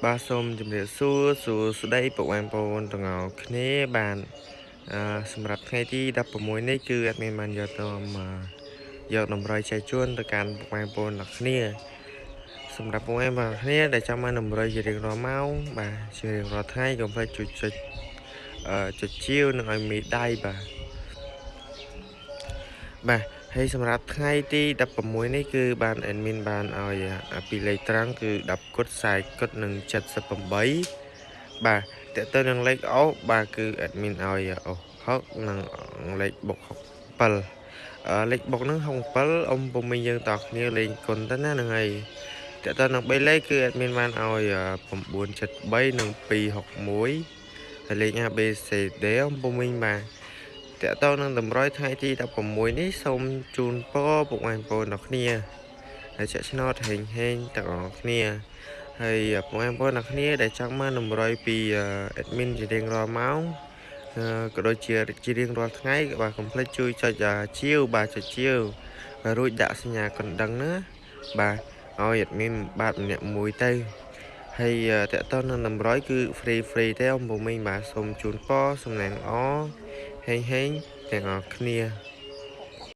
Ba sôm chùm rượu xua xua xua đây bộ anh bồn tầng ngọc khné bàn sầmรับថ្ងៃទី16នេះគឺអត់មានបានយកទៅយកតម្រុយចែកជូនទៅកាន់បងប្អូនអ្នកគ្នាសម្រាប់បងប្អូនអ្នកគ្នាដែលចង់បានតម្រុយជារៀងរាល់ម៉ោងបាទជារៀងរាល់ថ្ងៃកុំភ្លេចចុចជាវនិងឲ្យមីដៃបាទហើយសម្រាប់ថ្ងៃទី16នេះគឺបាន admin បានឲ្យពីលេខត្រង់គឺ10គុត40គុតនិង78បាទតើទៅនឹងលេខអូសបាទគឺ admin ឲ្យអូស6និងលេខបុក7លេខបុកនឹង67អ៊ំពុំមីយើងតគ្នាលេងគុណទៅណាហ្នឹងហើយតើទៅនឹង3លេខគឺ admin បានឲ្យ973និង261ហើយលេខ ABCD អ៊ំពុំមីបាទតើតើនឹងតម្រុយថ្ងៃទី16នេះសូមជូនពរពុកម៉ែបងប្អូនអ្នកគ្នាហើយចាក់ឆ្នោតហេងទាំងអស់គ្នាហើយពុកម៉ែបងប្អូនអ្នកគ្នាដែលចង់បានតម្រុយពី admin ជារៀងរាល់ម៉ោងក៏ដូចជារៀងរាល់ថ្ងៃបាទកុំភ្លេចជួយចុចជាវបាទចុចជាវរួចដាក់សញ្ញាកណ្ដឹងណាបាទឲ្យ admin បាទម្នាក់មួយទៅហើយតើតើនឹងតម្រុយគឺ free ទេអ៊ំពុំមីបាទសូមជូនពរសំណាងល្អហេងទាំងអស់គ្នា